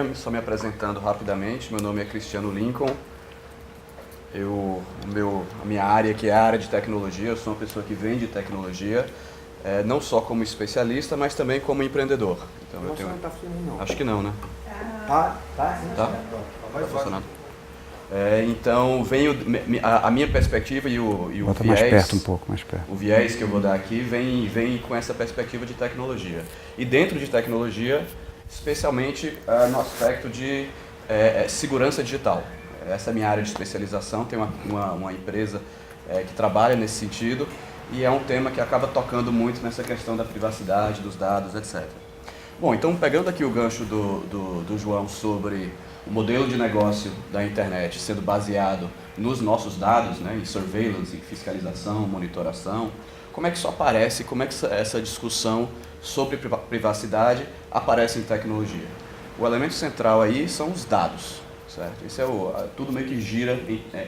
dia, só me apresentando rapidamente, meu nome é Cristiano Lincoln. A minha área aqui é a área de tecnologia, eu sou uma pessoa que vende tecnologia, não só como especialista, mas também como empreendedor. Então, não está funcionando, não. Acho que não, né? Tá, sim. Tá? Tá funcionando. Então, a minha perspectiva e o Bota viés... mais perto um pouco, mais perto. O viés que eu vou dar aqui vem com essa perspectiva de tecnologia. E dentro de tecnologia, especialmente no aspecto de segurança digital. Essa é a minha área de especialização, tem uma empresa que trabalha nesse sentido e é um tema que acaba tocando muito nessa questão da privacidade, dos dados, etc. Bom, então pegando aqui o gancho do João sobre o modelo de negócio da internet sendo baseado nos nossos dados, né, em surveillance, em fiscalização, monitoração, como é que isso aparece, como é que essa discussão sobre privacidade aparece em tecnologia? O elemento central aí são os dados, certo? Isso tudo meio que gira,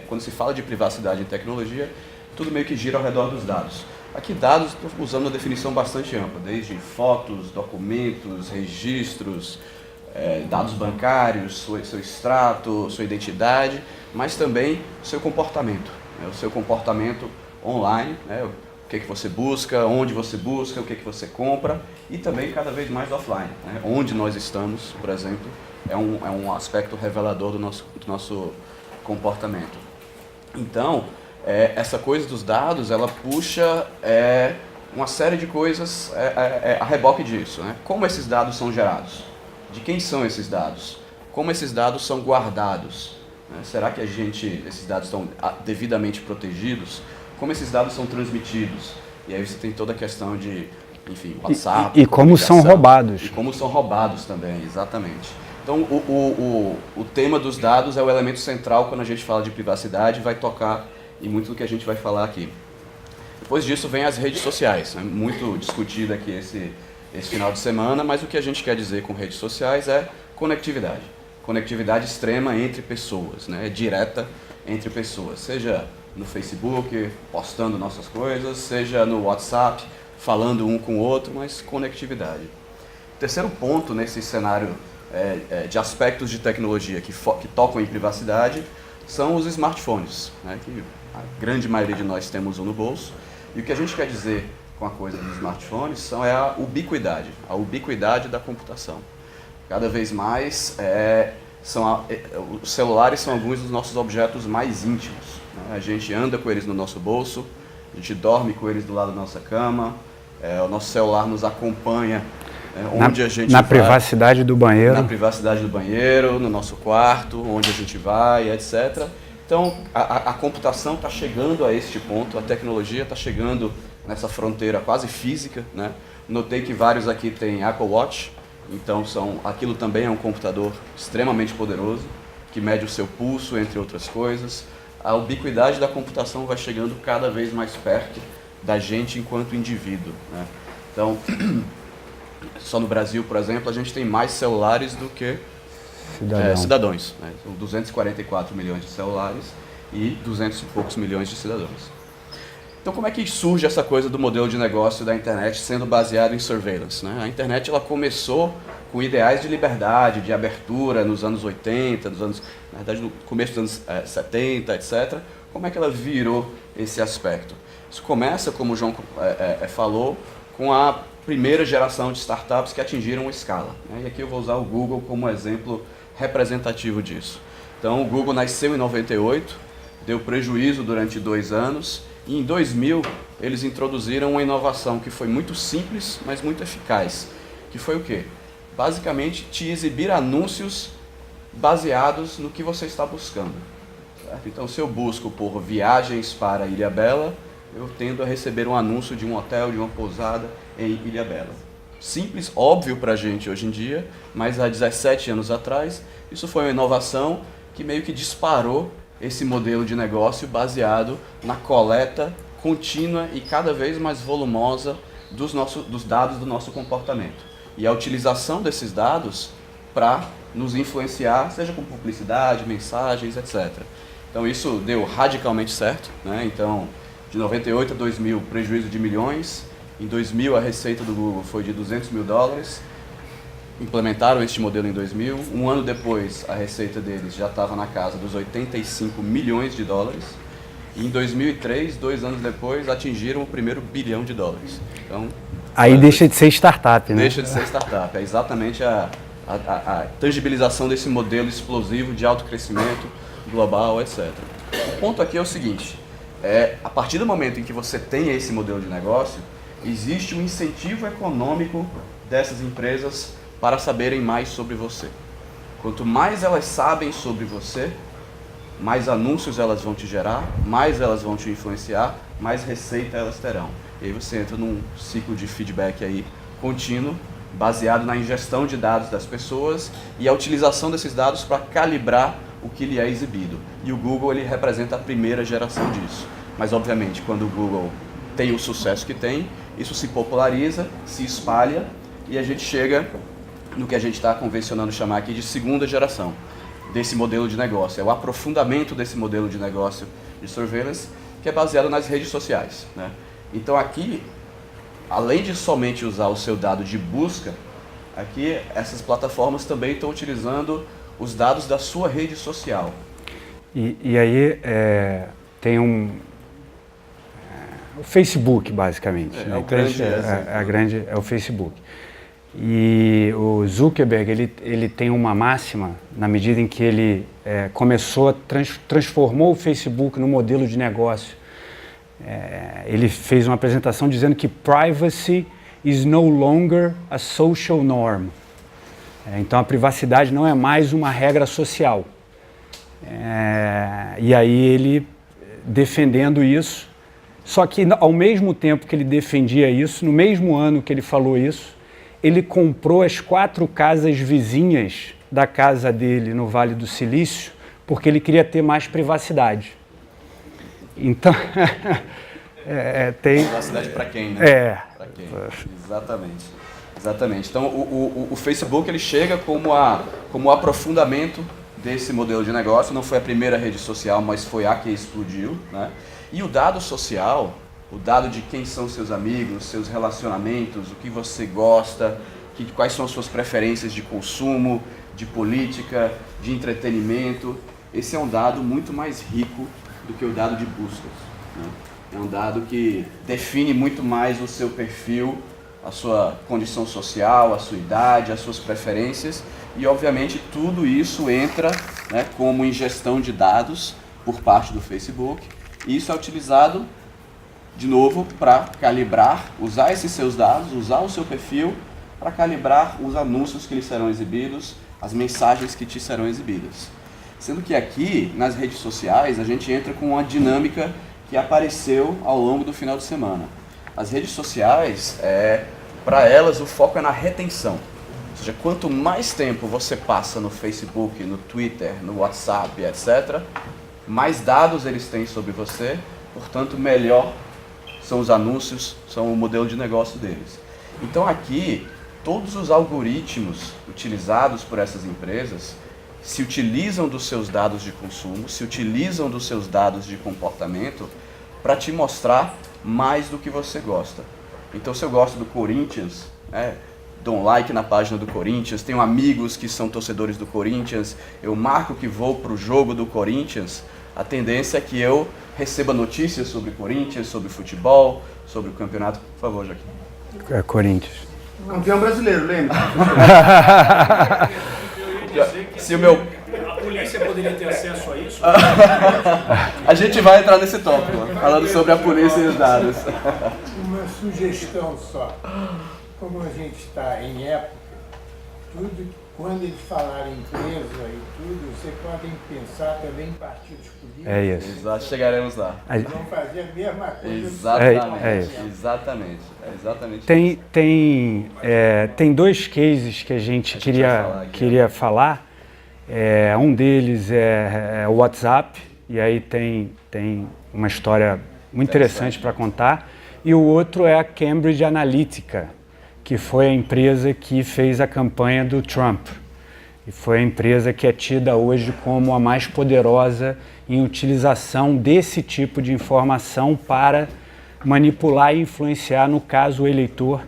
quando se fala de privacidade em tecnologia, tudo meio que gira ao redor dos dados. Aqui dados, estou usando uma definição bastante ampla, desde fotos, documentos, registros, dados bancários, seu extrato, sua identidade, mas também o seu comportamento, né? O seu comportamento online, né? O que você busca, onde você busca, o que você compra e também cada vez mais offline, né? Onde nós estamos, por exemplo, é um aspecto revelador do nosso comportamento. Então, essa coisa dos dados, ela puxa uma série de coisas a reboque disso, né? Como esses dados são gerados? De quem são esses dados? Como esses dados são guardados? Né? Será que esses dados estão devidamente protegidos? Como esses dados são transmitidos? E aí você tem toda a questão de, enfim, WhatsApp. E como são roubados. E como são roubados também, exatamente. Então, o tema dos dados é o elemento central quando a gente fala de privacidade, vai tocar em muito do que a gente vai falar aqui. Depois disso vem as redes sociais, né? Muito discutido aqui esse final de semana, mas o que a gente quer dizer com redes sociais é conectividade. Conectividade extrema entre pessoas, né? Direta entre pessoas, seja no Facebook, postando nossas coisas, seja no WhatsApp, falando um com o outro, mas conectividade. Terceiro ponto nesse cenário de aspectos de tecnologia que tocam em privacidade são os smartphones, né? Que a grande maioria de nós temos um no bolso. E o que a gente quer dizer com a coisa dos smartphones a ubiquidade da computação. Cada vez mais, os celulares são alguns dos nossos objetos mais íntimos, né? A gente anda com eles no nosso bolso, a gente dorme com eles do lado da nossa cama, o nosso celular nos acompanha onde a gente vai. Na privacidade do banheiro. Na privacidade do banheiro, no nosso quarto, onde a gente vai, etc. Então, a computação está chegando a este ponto, a tecnologia está chegando nessa fronteira quase física, né? Notei que vários aqui têm Apple Watch, então aquilo também é um computador extremamente poderoso, que mede o seu pulso, entre outras coisas. A ubiquidade da computação vai chegando cada vez mais perto da gente enquanto indivíduo, né? Então, só no Brasil, por exemplo, a gente tem mais celulares do que cidadãos, né? São 244 milhões de celulares e 200 e poucos milhões de cidadãos. Então, como é que surge essa coisa do modelo de negócio da internet sendo baseado em surveillance, né? A internet ela começou com ideais de liberdade, de abertura nos anos 80, na verdade no começo dos anos 70, etc. Como é que ela virou esse aspecto? Isso começa, como o João falou, com a primeira geração de startups que atingiram escala, né? E aqui eu vou usar o Google como exemplo representativo disso. Então, o Google nasceu em 98, deu prejuízo durante 2 anos, e em 2000 eles introduziram uma inovação que foi muito simples, mas muito eficaz, que foi o quê? Basicamente, te exibir anúncios baseados no que você está buscando, certo? Então, se eu busco por viagens para Ilhabela, eu tendo a receber um anúncio de um hotel, de uma pousada em Ilhabela. Simples, óbvio para a gente hoje em dia, mas há 17 anos atrás, isso foi uma inovação que meio que disparou esse modelo de negócio baseado na coleta contínua e cada vez mais volumosa dos dados do nosso comportamento. E a utilização desses dados para nos influenciar, seja com publicidade, mensagens, etc. Então isso deu radicalmente certo, né? Então, de 98 a 2000, prejuízo de milhões. Em 2000, a receita do Google foi de $200 mil. implementaram este modelo em 2000. Um ano depois, a receita deles já estava na casa dos 85 milhões de dólares. E em 2003, 2 anos depois, atingiram o primeiro bilhão de dólares. Então, aí deixa de ser startup, né? Deixa de ser startup. É exatamente a tangibilização desse modelo explosivo de alto crescimento global, etc. O ponto aqui é o seguinte, a partir do momento em que você tem esse modelo de negócio, existe um incentivo econômico dessas empresas para saberem mais sobre você. Quanto mais elas sabem sobre você, mais anúncios elas vão te gerar, mais elas vão te influenciar, mais receita elas terão. E aí você entra num ciclo de feedback aí contínuo, baseado na ingestão de dados das pessoas e a utilização desses dados para calibrar o que lhe é exibido. E o Google ele representa a primeira geração disso. Mas obviamente quando o Google tem o sucesso que tem, isso se populariza, se espalha e a gente chega no que a gente está convencionando chamar aqui de segunda geração desse modelo de negócio. É o aprofundamento desse modelo de negócio de surveillance que é baseado nas redes sociais, né? Então aqui, além de somente usar o seu dado de busca, aqui essas plataformas também estão utilizando os dados da sua rede social. E aí tem o Facebook, basicamente. É, né? é o grande é o Facebook. E o Zuckerberg ele tem uma máxima na medida em que ele transformou o Facebook no modelo de negócio. Ele fez uma apresentação dizendo que privacy is no longer a social norm. Então a privacidade não é mais uma regra social. E aí ele defendendo isso, só que ao mesmo tempo que ele defendia isso, no mesmo ano que ele falou isso, ele comprou as 4 casas vizinhas da casa dele no Vale do Silício, porque ele queria ter mais privacidade. Então, tem... Privacidade para quem, né? Para quem? Exatamente. Então, o Facebook ele chega como o aprofundamento desse modelo de negócio. Não foi a primeira rede social, mas foi a que explodiu, né? E o dado social, o dado de quem são seus amigos, seus relacionamentos, o que você gosta, quais são as suas preferências de consumo, de política, de entretenimento, esse é um dado muito mais rico do que o dado de buscas, né? É um dado que define muito mais o seu perfil, a sua condição social, a sua idade, as suas preferências e, obviamente, tudo isso entra, né, como ingestão de dados por parte do Facebook. E isso é utilizado, de novo, para calibrar, usar esses seus dados, usar o seu perfil para calibrar os anúncios que lhe serão exibidos, as mensagens que te serão exibidas. Sendo que aqui, nas redes sociais, a gente entra com uma dinâmica que apareceu ao longo do final de semana. As redes sociais, para elas, o foco é na retenção. Ou seja, quanto mais tempo você passa no Facebook, no Twitter, no WhatsApp, etc., mais dados eles têm sobre você, portanto, melhor são os anúncios, são o modelo de negócio deles. Então aqui, todos os algoritmos utilizados por essas empresas se utilizam dos seus dados de consumo, se utilizam dos seus dados de comportamento para te mostrar mais do que você gosta. Então, se eu gosto do Corinthians, dou um like na página do Corinthians, tenho amigos que são torcedores do Corinthians, eu marco que vou para o jogo do Corinthians, a tendência é que eu receba notícias sobre Corinthians, sobre futebol, sobre o campeonato. Por favor, Joaquim. Corinthians. Campeão brasileiro, lembra? Se o meu... A polícia poderia ter acesso a isso? A gente vai entrar nesse tópico, falando sobre a polícia e os dados. Uma sugestão só. Como a gente está em época, quando eles falarem empresa e tudo, vocês podem pensar também em partidos políticos. É isso. Exato, chegaremos lá. Vão fazer a mesma coisa. Exatamente. Tem 2 cases que a gente queria falar. Um deles é o WhatsApp, e aí tem uma história muito interessante para contar. E o outro é a Cambridge Analytica, que foi a empresa que fez a campanha do Trump. E foi a empresa que é tida hoje como a mais poderosa em utilização desse tipo de informação para manipular e influenciar, no caso, o eleitor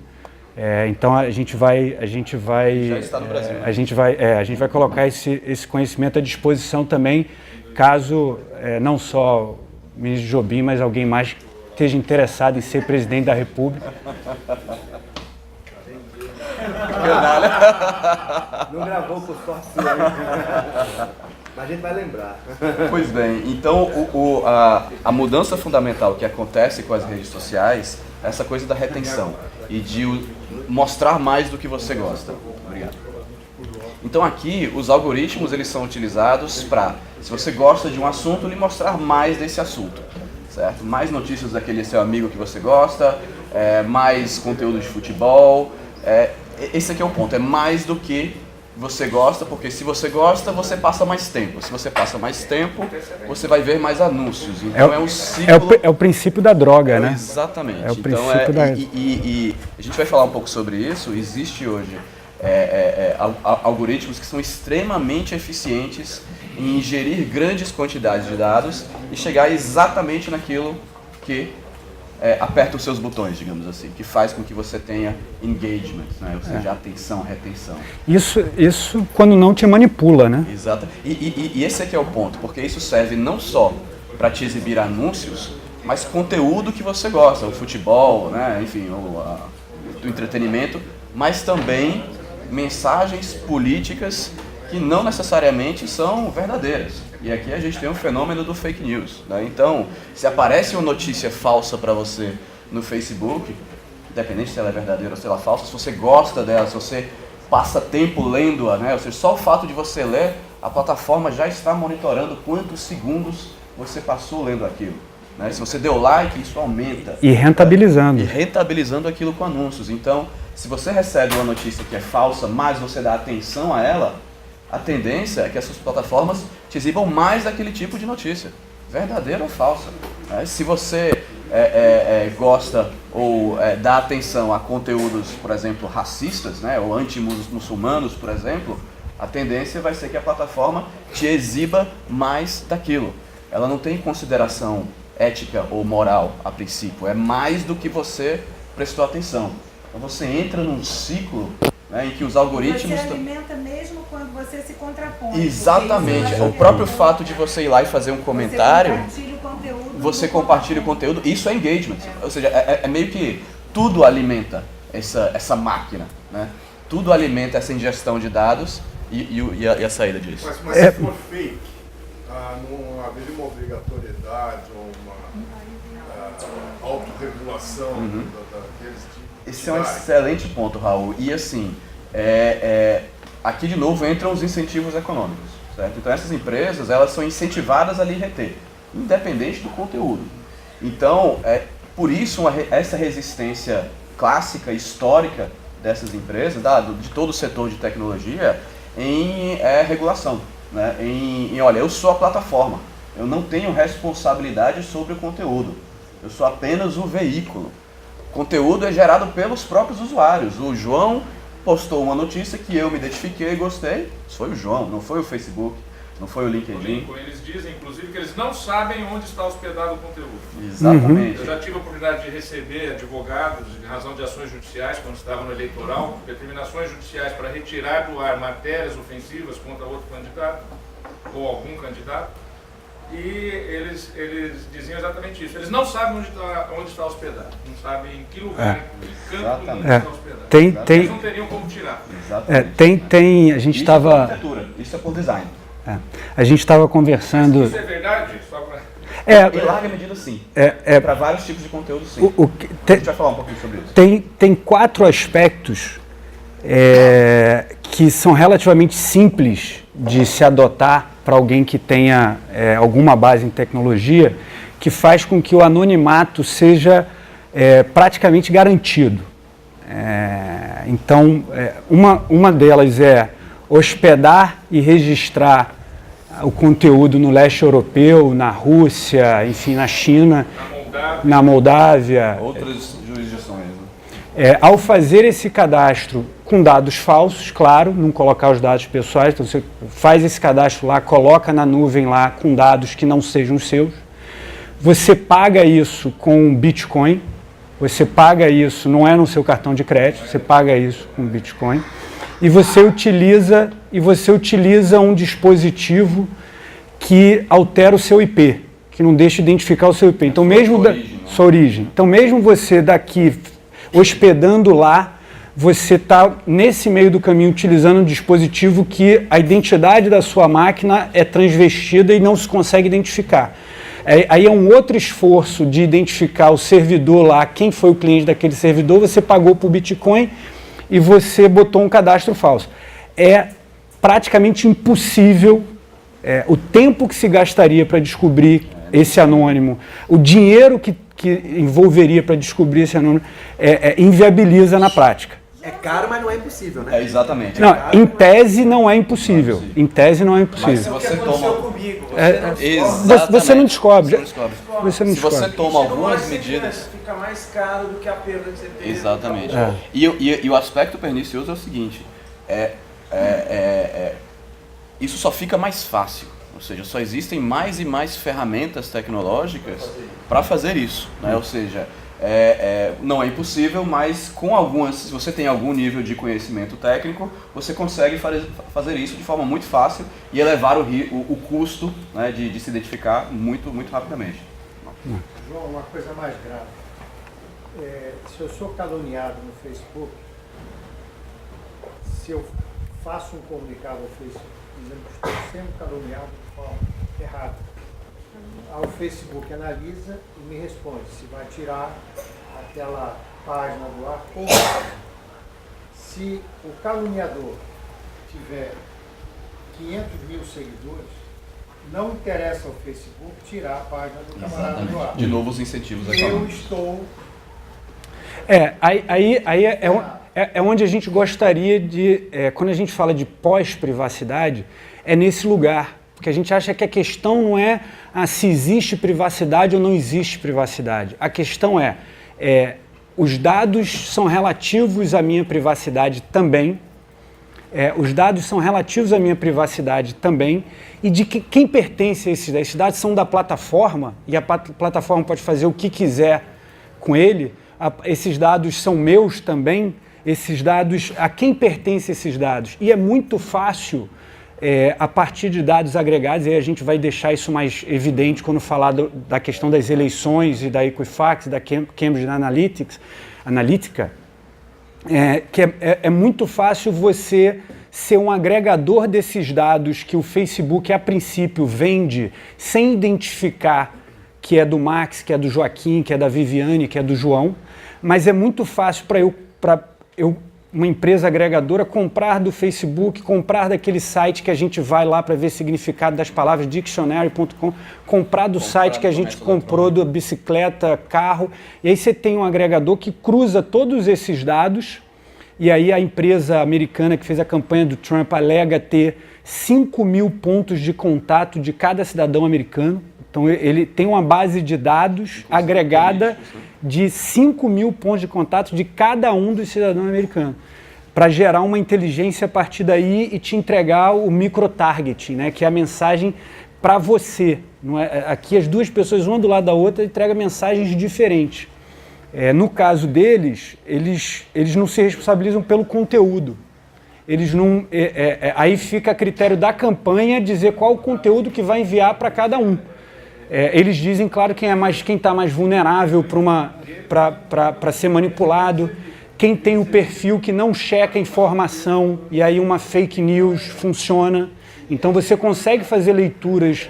Então a gente vai Já está no Brasil, né? a gente vai colocar esse conhecimento à disposição também, caso não só o ministro Jobim, mas alguém mais esteja interessado em ser presidente da República. Não gravou por sorte sua, hein? Mas a gente vai lembrar. Pois bem, então a mudança fundamental que acontece com as redes sociais é essa coisa da retenção e de mostrar mais do que você gosta. Obrigado. Então aqui os algoritmos eles são utilizados para, se você gosta de um assunto, lhe mostrar mais desse assunto, certo? Mais notícias daquele seu amigo que você gosta, mais conteúdo de futebol. Esse aqui é o ponto, é mais do que você gosta, porque se você gosta, você passa mais tempo. Se você passa mais tempo, você vai ver mais anúncios. Então é um ciclo... É o princípio da droga, né? Exatamente. É o princípio da... E a gente vai falar um pouco sobre isso. Existe hoje algoritmos que são extremamente eficientes em ingerir grandes quantidades de dados e chegar exatamente naquilo que aperta os seus botões, digamos assim, que faz com que você tenha engagement, né? Ou seja, atenção, retenção. Isso quando não te manipula, né? Exato. E esse aqui é o ponto, porque isso serve não só para te exibir anúncios, mas conteúdo que você gosta, o futebol, né? Enfim, o entretenimento, mas também mensagens políticas que não necessariamente são verdadeiras. E aqui a gente tem o fenômeno do fake news, né? Então, se aparece uma notícia falsa para você no Facebook, independente se ela é verdadeira ou se ela é falsa, se você gosta dela, se você passa tempo lendo-a, né? Ou seja, só o fato de você ler, a plataforma já está monitorando quantos segundos você passou lendo aquilo, né? Se você deu like, isso aumenta. E rentabilizando. E rentabilizando aquilo com anúncios. Então, se você recebe uma notícia que é falsa, mas você dá atenção a ela, a tendência é que essas plataformas te exibam mais daquele tipo de notícia, verdadeira ou falsa. Se você gosta ou dá atenção a conteúdos, por exemplo, racistas, né, ou anti-muçulmanos, por exemplo, a tendência vai ser que a plataforma te exiba mais daquilo. Ela não tem consideração ética ou moral a princípio, é mais do que você prestou atenção. Então você entra num ciclo, né, em que os algoritmos... Você alimenta mesmo quando você se contrapõe. Exatamente. O próprio fato de você ir lá e fazer um comentário, você compartilha o conteúdo, isso é engagement. Ou seja, é meio que tudo alimenta essa máquina, né? Tudo alimenta essa ingestão de dados e a saída disso. Mas se for fake, não haveria uma obrigatoriedade ou uma autorregulação daqueles tipos? Esse é um excelente ponto, Raul. E assim, aqui de novo entram os incentivos econômicos, certo? Então essas empresas, elas são incentivadas a lhe reter, independente do conteúdo. Então, por isso essa resistência clássica, histórica dessas empresas, de todo o setor de tecnologia, em regulação, né? Olha, eu sou a plataforma, eu não tenho responsabilidade sobre o conteúdo, eu sou apenas o veículo. Conteúdo é gerado pelos próprios usuários. O João postou uma notícia que eu me identifiquei e gostei. Isso foi o João, não foi o Facebook, não foi o LinkedIn. Eles dizem, inclusive, que eles não sabem onde está hospedado o conteúdo. Exatamente. Eu já tive a oportunidade de receber advogados, em razão de ações judiciais, quando estava no eleitoral, determinações judiciais para retirar do ar matérias ofensivas contra outro candidato, ou algum candidato. E eles diziam exatamente isso. Eles não sabem onde está hospedado. Não sabem em que lugar, em que canto do mundo está hospedado. Eles não teriam como tirar. A gente estava... Isso é por arquitetura, isso é por design. A gente estava conversando... Isso é verdade? Só pra... Em larga medida, sim. Para vários tipos de conteúdo, sim. A gente vai falar um pouquinho sobre isso. Tem 4 aspectos que são relativamente simples de se adotar para alguém que tenha alguma base em tecnologia, que faz com que o anonimato seja praticamente garantido. Então, uma delas é hospedar e registrar o conteúdo no leste europeu, na Rússia, enfim, na China, na Moldávia. Outras jurisdições, Ao fazer esse cadastro com dados falsos, claro, não colocar os dados pessoais, então você faz esse cadastro lá, coloca na nuvem lá com dados que não sejam seus, você paga isso com Bitcoin, você paga isso, não é no seu cartão de crédito, você paga isso com Bitcoin, e você utiliza um dispositivo que altera o seu IP, que não deixa identificar o seu IP. Então, sua origem. Então, mesmo você daqui hospedando lá, você está nesse meio do caminho utilizando um dispositivo que a identidade da sua máquina é transvestida e não se consegue identificar. Aí é um outro esforço de identificar o servidor lá, quem foi o cliente daquele servidor, você pagou por Bitcoin e você botou um cadastro falso. É praticamente impossível, o tempo que se gastaria para descobrir esse anônimo, o dinheiro que envolveria para descobrir esse anônimo, inviabiliza na prática. É caro, mas não é impossível, né? Exatamente. Não, em tese não é impossível. Em tese não é Mas se impossível. você toma... comigo. Você não descobre. Você não Se você descobre. toma algumas medidas... Fica mais caro do que a perda que você teve. Exatamente. É. E o aspecto pernicioso é o seguinte, isso só fica mais fácil, ou seja, só existem mais e mais ferramentas tecnológicas para fazer isso, né? Ou seja, não é impossível, mas com algumas, se você tem algum nível de conhecimento técnico, você consegue fazer isso de forma muito fácil e elevar o custo, né, de se identificar muito, muito rapidamente. João, uma coisa mais grave. Se eu sou caluniado no Facebook, se eu faço um comunicado ao Facebook dizendo que estou sendo caluniado de forma errada, o Facebook analisa e me responde se vai tirar aquela página do ar ou não. Se o caluniador tiver 500 mil seguidores, não interessa ao Facebook tirar a página do camarada do ar. De novo os incentivos Eu econômicos. estou... Aí é onde a gente gostaria de, quando a gente fala de pós-privacidade, é nesse lugar. Porque a gente acha que a questão não é se existe privacidade ou não existe privacidade. A questão os dados são relativos à minha privacidade também. Os dados são relativos à minha privacidade também. E de quem pertence a esses dados? Esses dados são da plataforma e a plataforma pode fazer o que quiser com ele. Esses dados são meus também. Esses dados, a quem pertencem esses dados? E é muito fácil... a partir de dados agregados, e aí a gente vai deixar isso mais evidente quando falar da questão das eleições e da Equifax, da Cambridge Analytica, que é muito fácil você ser um agregador desses dados que o Facebook, a princípio, vende sem identificar que é do Max, que é do Joaquim, que é da Viviane, que é do João, mas é muito fácil para eu uma empresa agregadora comprar do Facebook, comprar daquele site que a gente vai lá para ver significado das palavras, dictionary.com, comprar do site que a gente comprou da bicicleta, carro, e aí você tem um agregador que cruza todos esses dados, e aí a empresa americana que fez a campanha do Trump alega ter 5 mil pontos de contato de cada cidadão americano. Então ele tem uma base de dados agregada de 5 mil pontos de contato de cada um dos cidadãos americanos, para gerar uma inteligência a partir daí e te entregar o micro-targeting, né, que é a mensagem para você. Não é? Aqui as duas pessoas, uma do lado da outra, entregam mensagens diferentes. No caso deles, eles não se responsabilizam pelo conteúdo. Eles não, aí fica a critério da campanha dizer qual o conteúdo que vai enviar para cada um. Eles dizem, claro, quem está mais vulnerável para ser manipulado, quem tem o perfil que não checa a informação e aí uma fake news funciona. Então você consegue fazer leituras.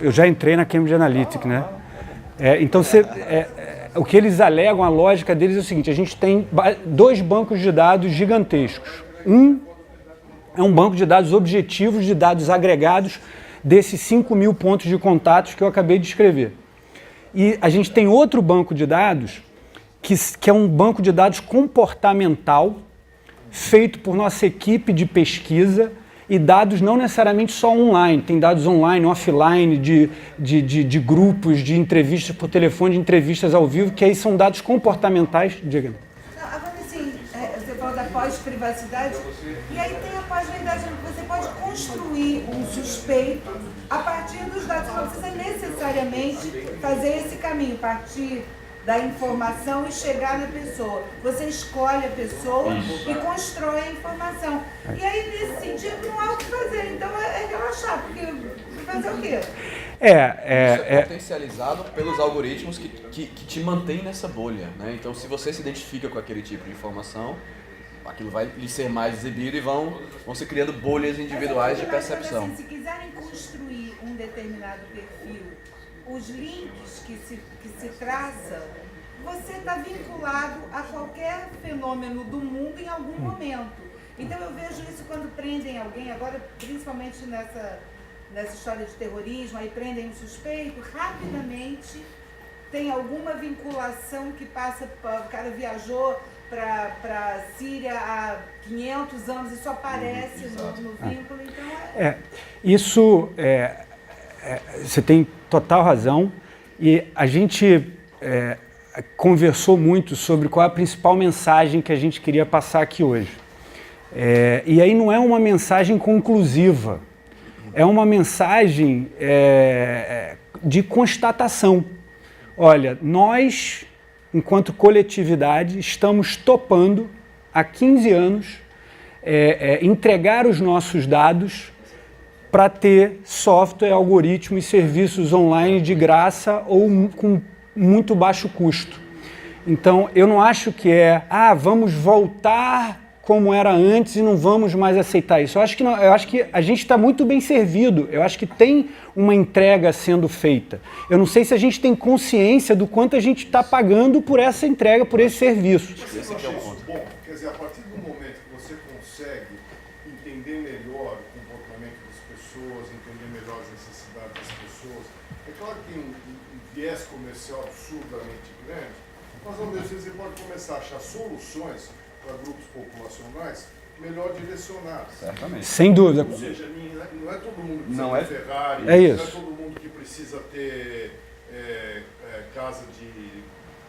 Eu já entrei na Cambridge Analytica, né? Então o que eles alegam, a lógica deles é o seguinte: a gente tem 2 bancos de dados gigantescos. Um é um banco de dados objetivos, de dados agregados, desses 5 mil pontos de contatos que eu acabei de escrever. E a gente tem outro banco de dados, que é um banco de dados comportamental, feito por nossa equipe de pesquisa, e dados não necessariamente só online, tem dados online, offline, de grupos, de entrevistas por telefone, de entrevistas ao vivo, que aí são dados comportamentais. Diga. Agora, assim, você falou da pós-privacidade, e aí tem a pós-verdade, você pode construir um suspeito a partir dos dados, não precisa necessariamente necessariamente fazer esse caminho, partir da informação e chegar na pessoa. Você escolhe a pessoa e constrói a informação. E aí, nesse sentido, não há o que fazer. Então, é relaxar, porque fazer o quê? Isso é potencializado pelos algoritmos que te mantêm nessa bolha, né? Então, se você se identifica com aquele tipo de informação, aquilo vai lhe ser mais exibido e vão se criando bolhas individuais de percepção. Assim, se quiserem construir um determinado perfil, os links que se traça, você está vinculado a qualquer fenômeno do mundo em algum momento. Então eu vejo isso quando prendem alguém, agora principalmente nessa história de terrorismo, aí prendem um suspeito, rapidamente tem alguma vinculação que passa, o cara viajou para a Síria há 500 anos e só aparece no vínculo, então Isso, você tem total razão, e a gente conversou muito sobre qual é a principal mensagem que a gente queria passar aqui hoje. E aí não é uma mensagem conclusiva, é uma mensagem de constatação. Olha, nós, enquanto coletividade, estamos topando há 15 anos entregar os nossos dados para ter software, algoritmo e serviços online de graça ou com muito baixo custo. Então, eu não acho que vamos voltar como era antes e não vamos mais aceitar isso. Eu acho que não, eu acho que a gente está muito bem servido, eu acho que tem uma entrega sendo feita. Eu não sei se a gente tem consciência do quanto a gente está pagando por essa entrega, por esse serviço. Esse aqui é o ponto. Bom, quer dizer, a partir do momento que você consegue entender melhor o comportamento das pessoas, entender melhor as necessidades das pessoas, é claro que tem um viés comercial absurdamente grande, mas ao mesmo tempo você pode começar a achar soluções para grupos populacionais melhor direcionados. Certamente. Sem dúvida. Ou seja, não é todo mundo que precisa Não é ter Ferrari, É isso. não é todo mundo que precisa ter casa de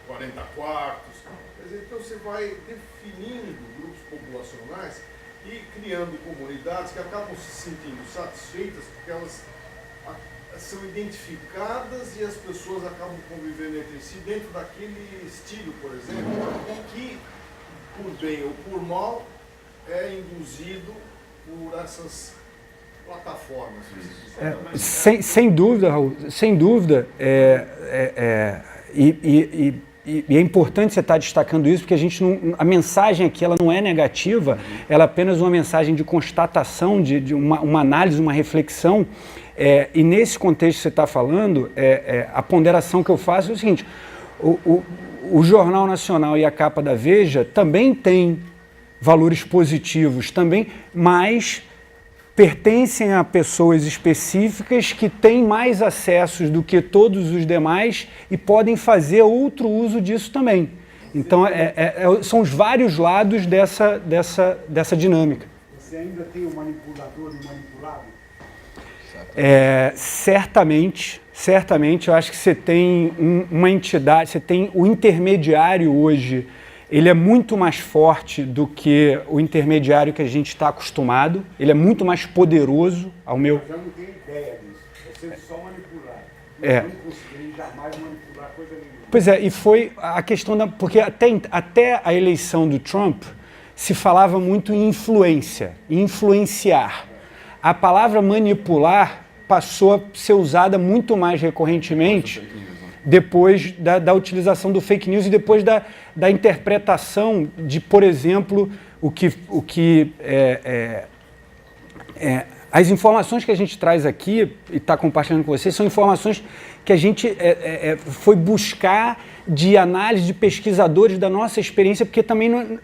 40 quartos. Quer dizer, então você vai definindo grupos populacionais e criando comunidades que acabam se sentindo satisfeitas porque elas são identificadas e as pessoas acabam convivendo entre si dentro daquele estilo, por exemplo, que por bem ou por mal, é induzido por essas plataformas. Sem dúvida, Raul, sem dúvida. E é importante você estar destacando isso, porque a mensagem aqui ela não é negativa, ela é apenas uma mensagem de constatação, de uma análise, uma reflexão. E nesse contexto que você está falando, a ponderação que eu faço é o seguinte: o Jornal Nacional e a capa da Veja também têm valores positivos, mas pertencem a pessoas específicas que têm mais acessos do que todos os demais e podem fazer outro uso disso também. Então, são os vários lados dessa dinâmica. Você ainda tem o manipulador e o manipulado? Certamente, eu acho que você tem uma entidade, você tem o intermediário hoje, ele é muito mais forte do que o intermediário que a gente está acostumado, ele é muito mais poderoso, ao meu... Eu não tenho ideia disso, você só manipular. Não consegui jamais manipular coisa nenhuma. Pois é, e foi a questão porque até a eleição do Trump se falava muito em influência, em influenciar. A palavra manipular passou a ser usada muito mais recorrentemente depois da utilização do fake news e depois da interpretação de, por exemplo, as informações que a gente traz aqui e está compartilhando com vocês são informações que a gente foi buscar de análise de pesquisadores da nossa experiência, porque também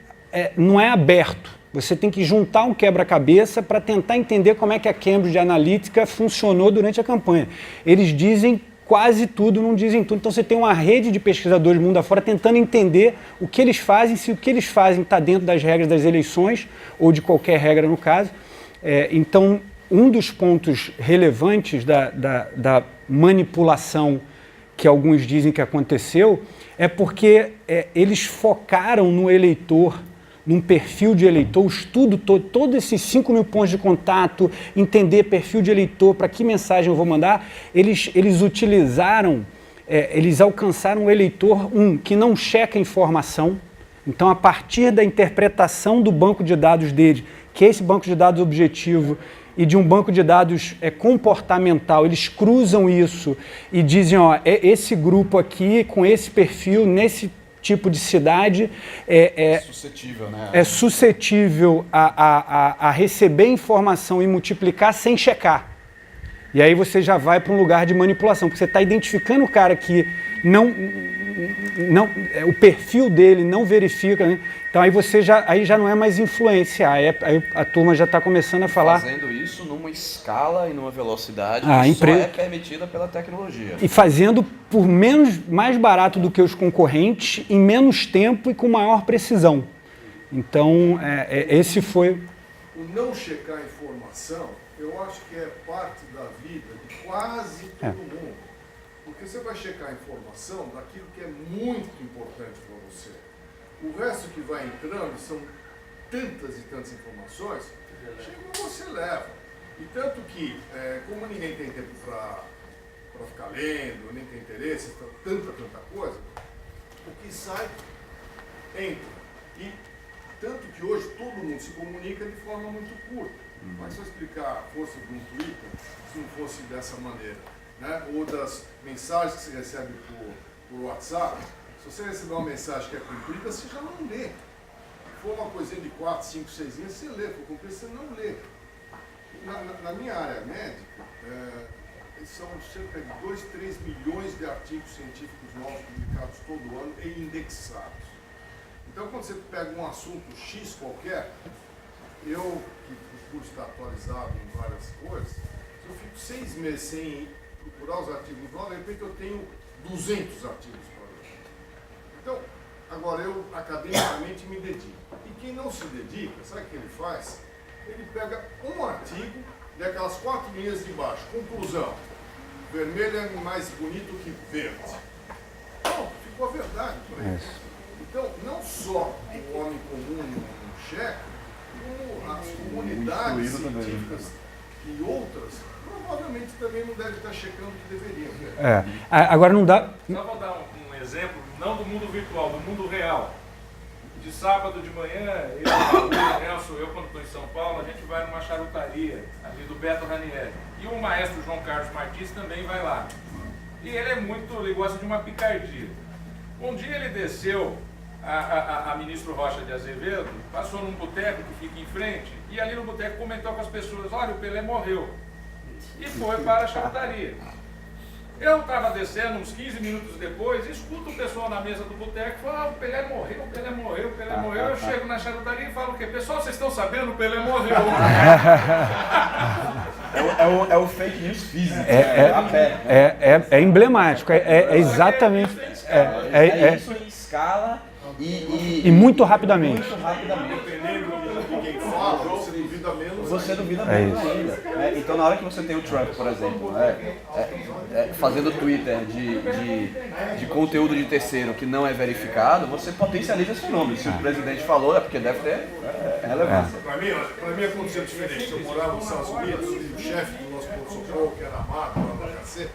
não é aberto. Você tem que juntar um quebra-cabeça para tentar entender como é que a Cambridge Analytica funcionou durante a campanha. Eles dizem quase tudo, não dizem tudo. Então você tem uma rede de pesquisadores mundo afora tentando entender o que eles fazem, se o que eles fazem está dentro das regras das eleições, ou de qualquer regra no caso. Então, um dos pontos relevantes da manipulação que alguns dizem que aconteceu é porque eles focaram no eleitor num perfil de eleitor, o estudo todo, todos esses 5 mil pontos de contato, entender perfil de eleitor, para que mensagem eu vou mandar, eles utilizaram, eles alcançaram o eleitor, que não checa informação. Então, a partir da interpretação do banco de dados dele, que é esse banco de dados objetivo, e de um banco de dados comportamental, eles cruzam isso e dizem, ó, esse grupo aqui, com esse perfil, nesse tipo de cidade, suscetível, né? É suscetível a receber informação e multiplicar sem checar. E aí você já vai para um lugar de manipulação, porque você está identificando o cara que o perfil dele não verifica, né? Então aí já não é mais influenciar, aí a turma já está começando a falar... Fazendo isso numa escala e numa velocidade que só é permitida pela tecnologia. E fazendo por mais barato do que os concorrentes, em menos tempo e com maior precisão. Então, esse foi... O não checar a informação, eu acho que é parte da vida de quase todo mundo. Porque você vai checar a informação daquilo que é muito importante para você. O resto que vai entrando são tantas e tantas informações, chega e você leva. E tanto que, como ninguém tem tempo para ficar lendo, nem tem interesse, tanta coisa, o que sai, entra. E tanto que hoje todo mundo se comunica de forma muito curta. Mas se eu explicar a força de um Twitter, se não fosse dessa maneira, né? Ou das mensagens que você recebe por WhatsApp, se você receber uma mensagem que é comprida, você já não lê. Se for uma coisinha de 4, 5, 6 linhas, você lê. Se for comprida, você não lê. Na minha área médica, são cerca de 2, 3 milhões de artigos científicos novos publicados todo ano e indexados. Então, quando você pega um assunto X qualquer, eu, que procuro estar atualizado em várias coisas, se eu fico 6 meses sem procurar os artigos novos, de repente eu tenho 200 artigos para ler. Então, agora eu academicamente me dedico. E quem não se dedica, sabe o que ele faz? Ele pega um artigo, daquelas 4 linhas de baixo, conclusão, vermelho é mais bonito que verde. Pronto, ficou a verdade para ele. Então, não só o homem comum não checa, como as comunidades científicas e outras, provavelmente também não devem estar checando o que deveriam. Agora não dá... Só vou dar um exemplo, não do mundo virtual, do mundo real. De sábado de manhã, o Nelson, eu quando estou em São Paulo, a gente vai numa charutaria, ali do Beto Ranieri. E o maestro João Carlos Martins também vai lá. E ele gosta de uma picardia. Um dia ele desceu, a ministro Rocha de Azevedo, passou num boteco que fica em frente, e ali no boteco comentou com as pessoas, olha, o Pelé morreu. E foi para a charutaria. Eu estava descendo uns 15 minutos depois, escuto o pessoal na mesa do boteco e falo, o Pelé morreu, o Pelé morreu, o Pelé morreu. Eu chego na charutaria e falo o quê? Pessoal, vocês estão sabendo? O Pelé morreu. É o fake news físico. É emblemático, exatamente. Isso em escala e muito rapidamente. Dependendo de quem fala, você duvida menos. Você duvida menos ainda. Então, na hora que você tem o Trump, por exemplo, fazendo Twitter de conteúdo de terceiro que não é verificado, você potencializa esse fenômeno. Se o presidente falou, é porque deve ter relevância. Para mim aconteceu diferente. Eu morava nos Estados Unidos e o chefe do nosso pronto-socorro, que era amado lá no HC,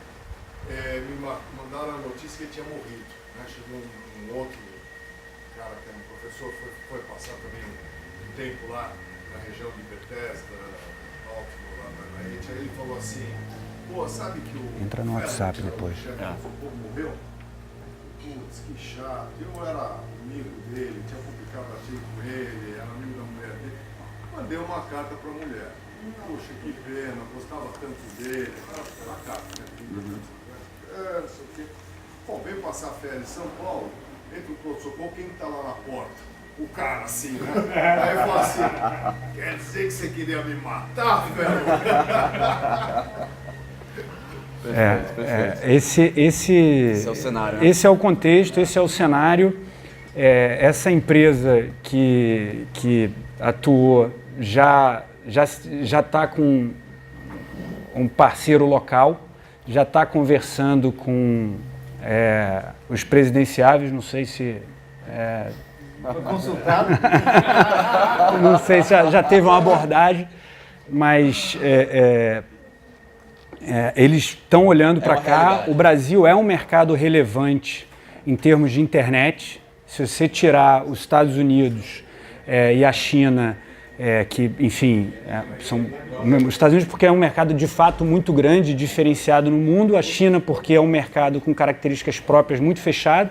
me mandaram a notícia que ele tinha morrido. Chegou um outro cara que era um professor, foi passar também um tempo lá na região de Bethesda, Baltimore, lá na Haiti. Aí ele falou assim, pô, sabe que o... Entra no WhatsApp depois. Morreu? Putz, que chato. Eu era amigo dele, tinha publicado artigo com ele, era amigo da mulher dele. Mandei uma carta para a mulher. Poxa, que pena, gostava tanto dele. Uma carta, né? Não sei o quê. Bom, veio passar férias em São Paulo, entra o pronto-socorro, quem está lá na porta? O cara assim, né? Aí eu falo assim, quer dizer que você queria me matar, velho? Esse é o cenário. Esse é o contexto, esse é o cenário. Essa empresa que atuou já está com um parceiro local, já está conversando com os presidenciáveis, não sei se Foi consultado. Não sei se já teve uma abordagem, mas eles estão olhando para cá. realidade. O Brasil é um mercado relevante em termos de internet. Se você tirar os Estados Unidos e a China, que, enfim, são os Estados Unidos porque é um mercado de fato muito grande, diferenciado no mundo, a China porque é um mercado com características próprias muito fechado,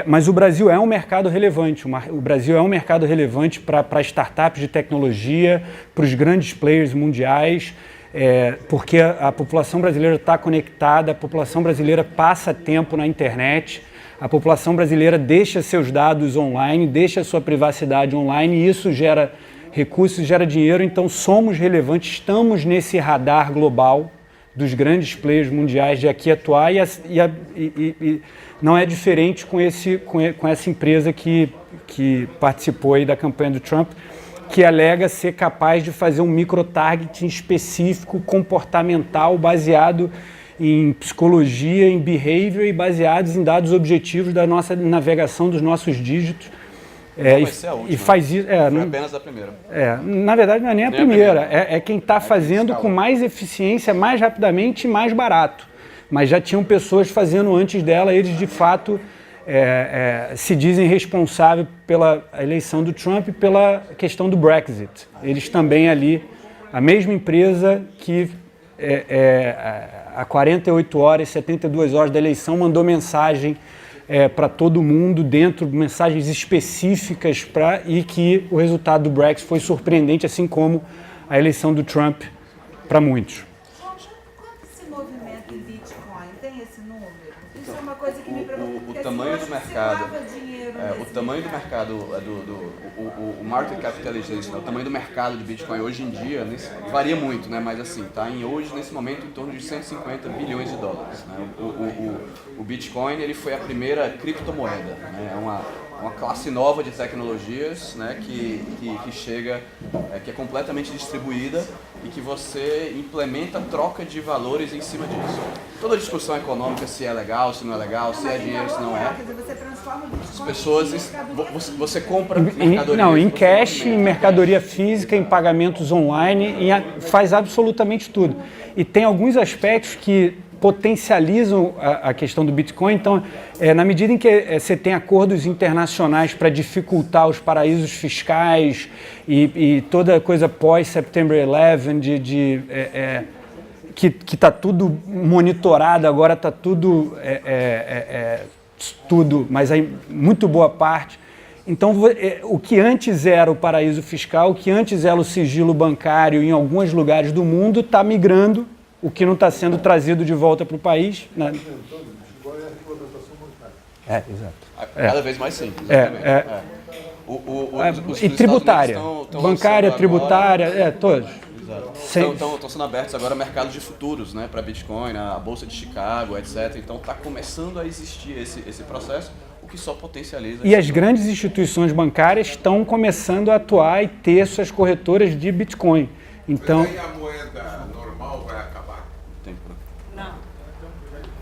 mas o Brasil é um mercado relevante. O Brasil é um mercado relevante para startups de tecnologia, para os grandes players mundiais, porque a população brasileira está conectada, a população brasileira passa tempo na internet, a população brasileira deixa seus dados online, deixa sua privacidade online, e isso gera recursos, gera dinheiro. Então somos relevantes, estamos nesse radar global dos grandes players mundiais de aqui atuar, e não é diferente com essa empresa que participou aí da campanha do Trump, que alega ser capaz de fazer um microtargeting específico, comportamental, baseado em psicologia, em behavior e baseados em dados objetivos da nossa navegação, dos nossos dígitos. Vai ser a última, e faz isso. Foi apenas a primeira. Na verdade, não é nem a primeira. É quem está fazendo com mais eficiência, mais rapidamente e mais barato. Mas já tinham pessoas fazendo antes dela, eles de fato se dizem responsáveis pela eleição do Trump e pela questão do Brexit. Eles também ali, a mesma empresa que há 48 horas, 72 horas da eleição, mandou mensagem para todo mundo, mensagens específicas e que o resultado do Brexit foi surpreendente, assim como a eleição do Trump para muitos. Quanto se movimenta em Bitcoin? Tem esse número? Isso é uma coisa que me preocupa. O tamanho do mercado, O tamanho do mercado, o market capitalization, o tamanho do mercado de Bitcoin hoje em dia varia muito, né? Mas assim, está hoje, nesse momento, em torno de 150 bilhões de dólares. Né? O Bitcoin ele foi a primeira criptomoeda, né? É uma classe nova de tecnologias, né? que chega, que é completamente distribuída e que você implementa troca de valores em cima disso. Toda a discussão econômica, se é legal, se não é legal, se é dinheiro, se não é. Quer dizer, você transforma o Bitcoin As pessoas, você compra Em cash, em mercadoria física, em pagamentos online, faz absolutamente tudo. E tem alguns aspectos que potencializam a questão do Bitcoin. Então, na medida em que você tem acordos internacionais para dificultar os paraísos fiscais e toda a coisa pós-September 11, que está tudo monitorado, agora está tudo, mas aí muito boa parte. Então, o que antes era o paraíso fiscal, o que antes era o sigilo bancário em alguns lugares do mundo, está migrando, o que não está sendo trazido de volta para o país. Né? Exato. Cada vez mais simples. E tributária, bancária, tributária, todos. Estão sendo abertos agora mercados de futuros, né, para Bitcoin, a Bolsa de Chicago, etc. Então está começando a existir esse processo, o que só potencializa. E as grandes instituições bancárias estão começando a atuar e ter suas corretoras de Bitcoin. Então, Mas aí a moeda normal vai acabar? Não.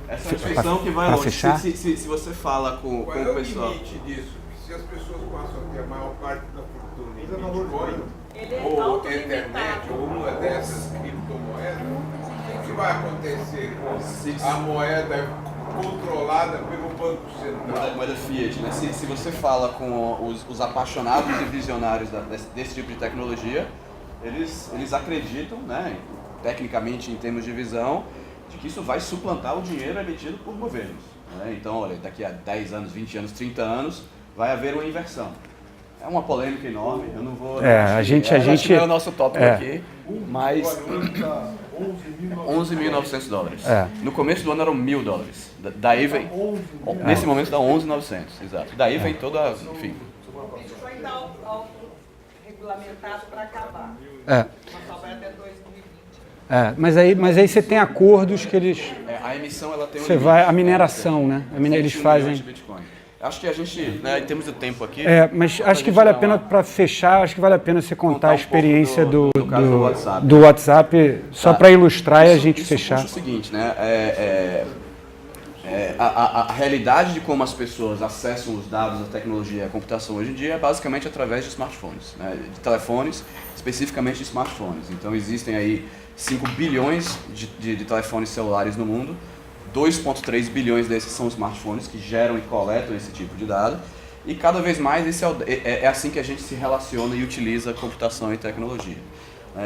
Essa é a discussão que vai longe. Se você fala com Qual o é o pessoal... limite disso? Se as pessoas passam a ter a maior parte da fortuna em Bitcoin, Ele é ou autolimitado. internet, ou uma dessas criptomoedas, o que vai acontecer com a moeda controlada pelo Banco Central? Moeda Fiat, né? Se você fala com os apaixonados e visionários desse tipo de tecnologia, eles acreditam, né, tecnicamente em termos de visão, de que isso vai suplantar o dinheiro emitido por governos. Né? Então, olha, daqui a 10 anos, 20 anos, 30 anos, vai haver uma inversão. É uma polêmica enorme, eu não vou... a gente é o nosso tópico aqui, mas... $11.900. No começo do ano eram $1.000. Daí vem... Nesse momento dá 11.900, exato. Daí vem toda... Enfim... O Bitcoin está autorregulamentado para acabar. Só vai até 2020. Mas aí você tem acordos que eles... a emissão, ela tem um Você limite, vai... A mineração, né? Eles 21 fazem... milhões de Bitcoin. Acho que a gente, né, em termos de tempo aqui... mas acho que vale a pena, para fechar, acho que vale a pena você contar a experiência do caso do WhatsApp. Do WhatsApp, só para ilustrar e a gente fechar. Puxa o seguinte, né? A realidade de como as pessoas acessam os dados, a tecnologia e a computação hoje em dia é basicamente através de smartphones, né? De telefones, especificamente de smartphones. Então existem aí 5 bilhões de telefones celulares no mundo, 2,3 bilhões desses são smartphones que geram e coletam esse tipo de dado, e cada vez mais é assim que a gente se relaciona e utiliza computação e tecnologia.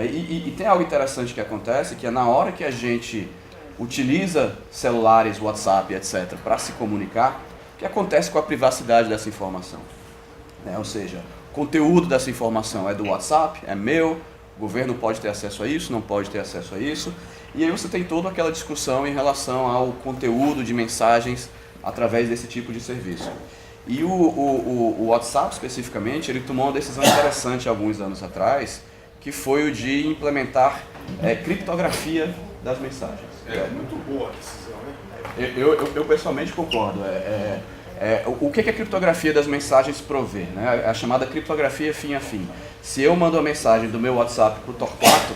E tem algo interessante que acontece, que é na hora que a gente utiliza celulares, WhatsApp, etc., para se comunicar, o que acontece com a privacidade dessa informação? Ou seja, o conteúdo dessa informação é do WhatsApp, é meu, o governo pode ter acesso a isso, não pode ter acesso a isso, e aí você tem toda aquela discussão em relação ao conteúdo de mensagens através desse tipo de serviço. E o WhatsApp, especificamente, ele tomou uma decisão interessante alguns anos atrás, que foi o de implementar criptografia das mensagens. É muito boa a decisão, né? Eu pessoalmente concordo. O que a criptografia das mensagens provê? Né? A chamada criptografia fim a fim. Se eu mando a mensagem do meu WhatsApp para o Torquato,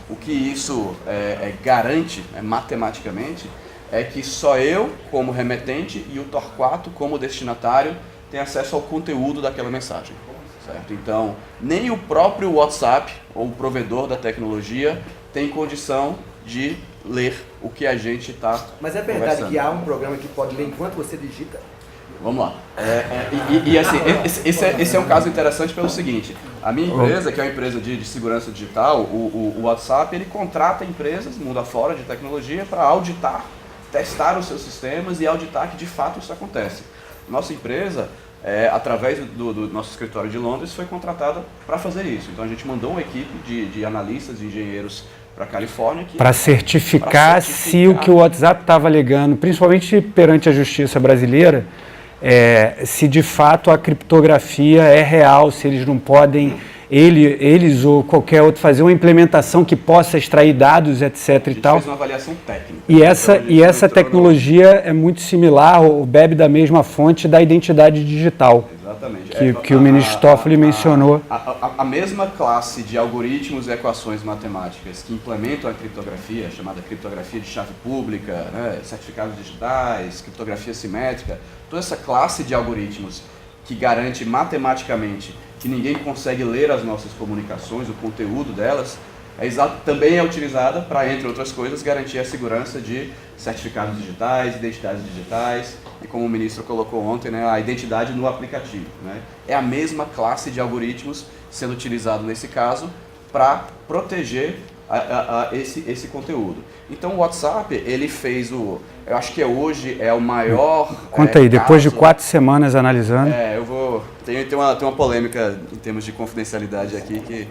o que isso garante matematicamente é que só eu, como remetente, e o Torquato, como destinatário, tem acesso ao conteúdo daquela mensagem. Certo? Então, nem o próprio WhatsApp, ou o provedor da tecnologia, tem condição de ler o que a gente está Mas é verdade que há um programa que pode ler enquanto você digita? Vamos lá. Assim, esse é um caso interessante pelo seguinte. A minha empresa, que é uma empresa de segurança digital, o WhatsApp, ele contrata empresas, mundo afora, de tecnologia, para auditar, testar os seus sistemas e auditar que de fato isso acontece. Nossa empresa, através do nosso escritório de Londres, foi contratada para fazer isso. Então a gente mandou uma equipe de analistas e engenheiros para a Califórnia para certificar se o que o WhatsApp estava alegando, principalmente perante a justiça brasileira, se de fato a criptografia é real, se eles não podem, eles ou qualquer outro, fazer uma implementação que possa extrair dados, etc. e tal. Fez uma avaliação técnica. E essa tecnologia é muito similar, ou bebe da mesma fonte da identidade digital. Exatamente. Que o ministro Toffoli mencionou. A mesma classe de algoritmos e equações matemáticas que implementam a criptografia, chamada criptografia de chave pública, né, certificados digitais, criptografia simétrica, toda essa classe de algoritmos que garante matematicamente que ninguém consegue ler as nossas comunicações, o conteúdo delas, também é utilizada para, entre outras coisas, garantir a segurança de certificados digitais, identidades digitais e, como o ministro colocou ontem, né, a identidade no aplicativo. Né? É a mesma classe de algoritmos sendo utilizado nesse caso para proteger esse conteúdo. Então o WhatsApp, ele fez eu acho que hoje é o maior... Conta aí, depois de 4 semanas analisando... Tem uma polêmica em termos de confidencialidade aqui que...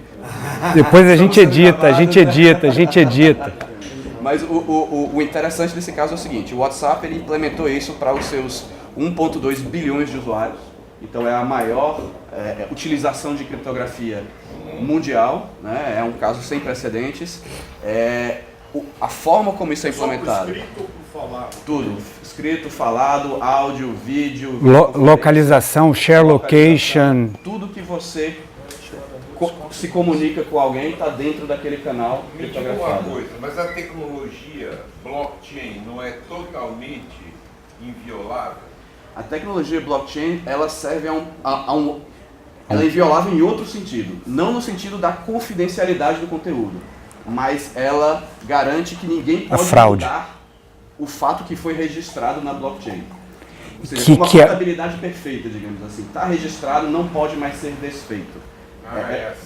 Depois a gente edita. Mas o interessante desse caso é o seguinte, o WhatsApp ele implementou isso para os seus 1,2 bilhões de usuários, então é a maior utilização de criptografia mundial, né? É um caso sem precedentes. A forma como isso é implementado... Escrito ou falado? Tudo. Escrito, falado, áudio, vídeo... Localização, share location... Tudo que você se comunica com alguém está dentro daquele canal criptografado. Me diga uma coisa, mas a tecnologia blockchain não é totalmente inviolável? A tecnologia blockchain, ela serve ela é inviolável em outro sentido. Não no sentido da confidencialidade do conteúdo, mas ela garante que ninguém pode mudar o fato que foi registrado na blockchain. Ou seja, uma contabilidade perfeita, digamos assim. Está registrado, não pode mais ser desfeito.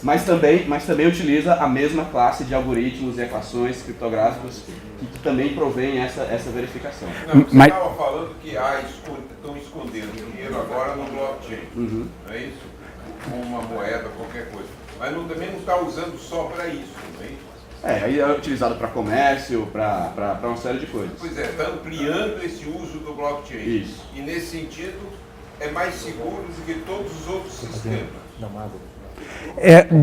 Mas também utiliza a mesma classe de algoritmos e equações criptográficos que também provém essa verificação. Não, você estava falando que estão escondendo dinheiro agora no blockchain, não é isso? Com uma moeda, qualquer coisa. Mas também não está usando só para isso, não é isso? Aí é utilizado para comércio, para uma série de coisas. Pois é, está ampliando esse uso do blockchain. Isso. E nesse sentido é mais seguro do que todos os outros sistemas.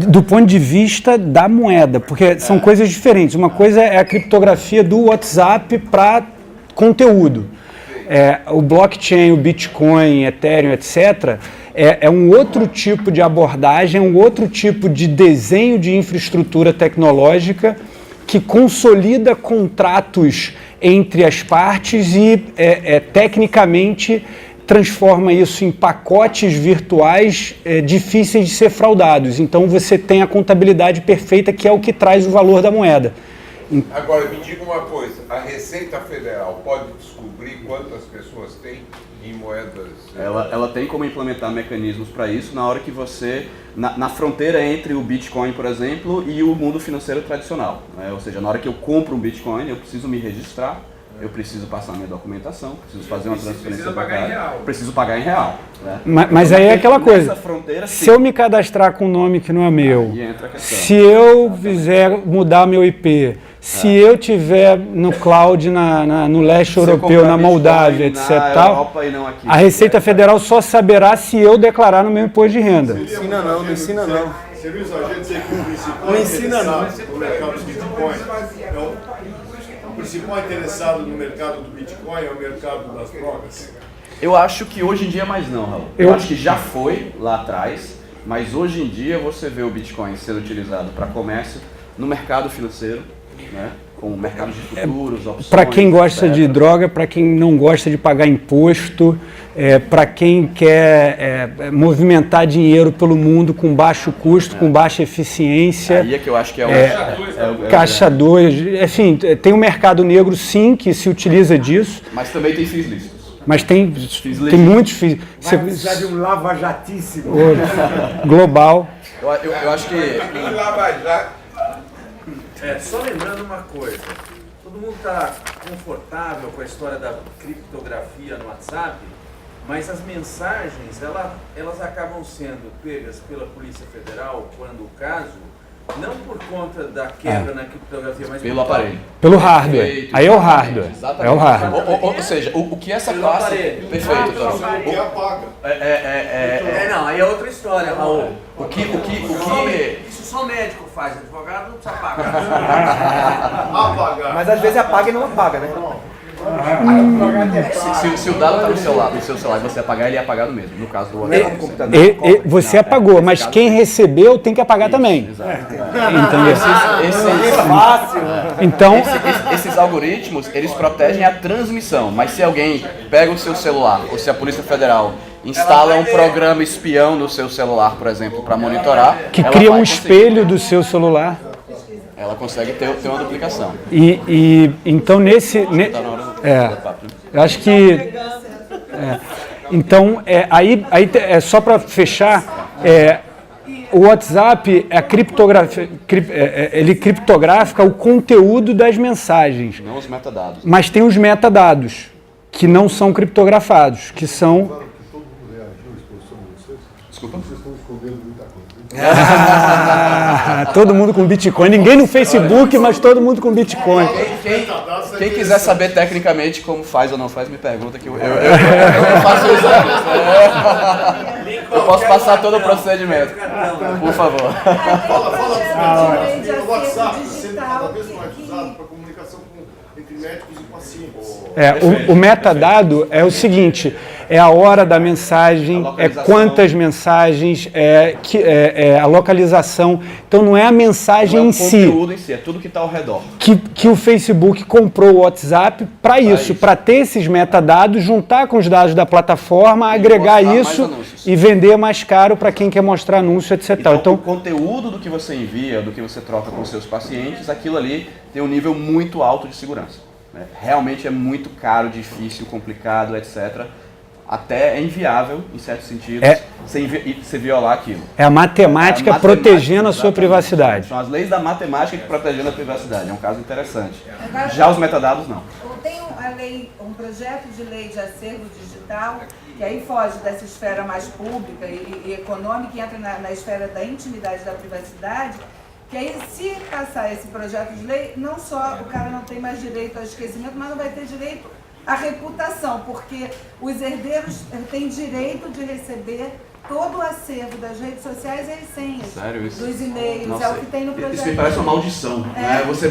Do ponto de vista da moeda, porque são coisas diferentes. Uma coisa é a criptografia do WhatsApp para conteúdo. O blockchain, o Bitcoin, Ethereum, etc., é um outro tipo de abordagem, um outro tipo de desenho de infraestrutura tecnológica que consolida contratos entre as partes e tecnicamente transforma isso em pacotes virtuais difíceis de ser fraudados. Então você tem a contabilidade perfeita, que é o que traz o valor da moeda. Agora, me diga uma coisa, a Receita Federal pode descobrir quantas pessoas tem em moedas? Ela tem como implementar mecanismos para isso na hora que você, na fronteira entre o Bitcoin, por exemplo, e o mundo financeiro tradicional. Né? Ou seja, na hora que eu compro um Bitcoin, eu preciso me registrar, eu preciso passar minha documentação, preciso fazer uma transferência bancária, preciso pagar em real. Né? Mas aí é aquela coisa, fronteira, se eu me cadastrar com um nome que não é meu, entra a questão. Se eu fizer mudar meu IP, se eu tiver no cloud no leste europeu, na Moldávia, etc. A Receita Federal só saberá se eu declarar no meu imposto de renda. Não ensina não, não ensina não. Seria exagero dizer que o principal não ensina não. no mercado do Bitcoin o principal interessado no mercado do Bitcoin é o mercado das drogas? Eu acho que hoje em dia mais não, Raul. Eu acho que já foi lá atrás, mas hoje em dia você vê o Bitcoin sendo utilizado para comércio no mercado financeiro, né? Com mercados de futuros, opções. Para quem gosta de droga, para quem não gosta de pagar imposto, para quem quer movimentar dinheiro pelo mundo com baixo custo, com baixa eficiência. Aí é que eu acho que é o Caixa 2, enfim, tem um mercado negro sim que se utiliza disso. Mas também tem FIIs lícitos. Mas tem muitos FIIs. Vai precisar de um lava-jatíssimo. Global. Eu acho que... Só lembrando uma coisa, todo mundo está confortável com a história da criptografia no WhatsApp, mas as mensagens, elas acabam sendo pegas pela Polícia Federal, quando o caso, não por conta da quebra na criptografia, mas pelo aparelho. Pelo hardware. Aí é o hardware. Exatamente. É o hardware. Ou seja, o que essa classe... Perfeito, Toro. O que apaga? Não, aí é outra história, Raul. O que... Isso só médico faz, advogado não precisa pagar. Apagar. Mas às vezes apaga e não apaga, né? Se o dado está no seu celular e você apagar, ele é apagado mesmo. No caso do computador. Você apagou, mas quem recebeu tem que apagar também. Entendeu? Fácil. Então, esses algoritmos, eles protegem a transmissão. Mas se alguém pega o seu celular, ou se a Polícia Federal instala um programa espião no seu celular, por exemplo, para monitorar... Que cria um espelho do seu celular. Ela consegue ter uma duplicação. Então eu acho que então aí só para fechar, o WhatsApp ele criptografa o conteúdo das mensagens. Não os metadados. Mas tem os metadados que não são criptografados, que são... Desculpa. Vocês estão escondendo muita coisa. Todo mundo com Bitcoin. Ninguém no Facebook, mas todo mundo com Bitcoin. Quem quiser saber tecnicamente como faz ou não faz, me pergunta que eu faço isso. Eu posso passar todo o procedimento. Por favor. Fala do WhatsApp, sendo cada vez mais usado para comunicação entre médicos e pacientes. O metadado é o seguinte: é a hora da mensagem, é quantas mensagens, a localização. Então não é a mensagem em si. É o conteúdo em si, é tudo que está ao redor. Que o Facebook comprou o WhatsApp para isso, para ter esses metadados, juntar com os dados da plataforma, agregar isso e vender mais caro para quem quer mostrar anúncio, etc. Então, o conteúdo do que você envia, do que você troca com seus pacientes, aquilo ali tem um nível muito alto de segurança. Né? Realmente é muito caro, difícil, complicado, etc. Até é inviável, em certos sentidos, você violar aquilo. É a matemática protegendo a sua privacidade. São as leis da matemática que protegendo a privacidade. É um caso interessante. Já os metadados, não. Tem um projeto de lei de acervo digital, que aí foge dessa esfera mais pública e econômica e entra na esfera da intimidade, da privacidade, que aí, se passar esse projeto de lei, não só o cara não tem mais direito ao esquecimento, mas não vai ter direito à reputação, porque os herdeiros têm direito de receber todo o acervo das redes sociais e as senhas. Sério, isso? Dos e-mails, é o que tem no projeto. Isso me parece uma maldição, né? Você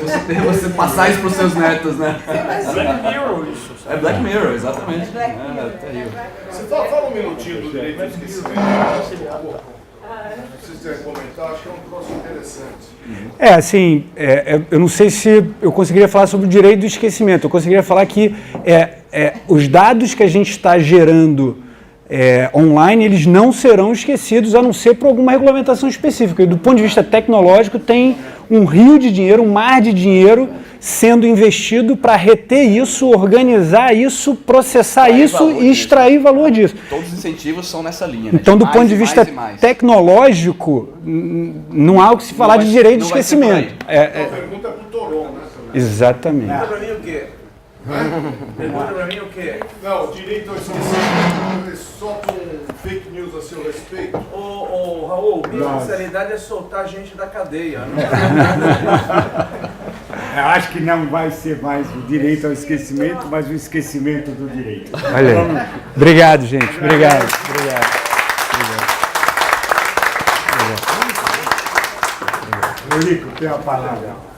passar isso para os seus netos, né? Black Mirror, isso. É Black Mirror, exatamente. Black Mirror. Terrível. Você fala um minutinho do direito ao esquecimento. Se vocês quiserem comentar, acho que é um troço interessante. Assim, eu não sei se eu conseguiria falar sobre o direito do esquecimento. Eu conseguiria falar que os dados que a gente está gerando online, eles não serão esquecidos, a não ser por alguma regulamentação específica. E do ponto de vista tecnológico, tem um rio de dinheiro, um mar de dinheiro sendo investido para reter isso, organizar isso, processar isso e extrair valor disso. Todos os incentivos são nessa linha. Né? Então, do ponto de vista tecnológico, não há o que se falar de direito de esquecimento. A pergunta é para o Toron, né? Exatamente. Pergunta para mim o quê? Pergunta para mim o quê? Não, o direito ao esquecimento, eles soltam fake news a seu respeito. Ô, Raul, minha especialidade é soltar gente da cadeia. Eu acho que não vai ser mais o direito ao esquecimento, mas o esquecimento do direito. Olha aí. Obrigado, gente. Obrigado. Eurico, tem a palavra.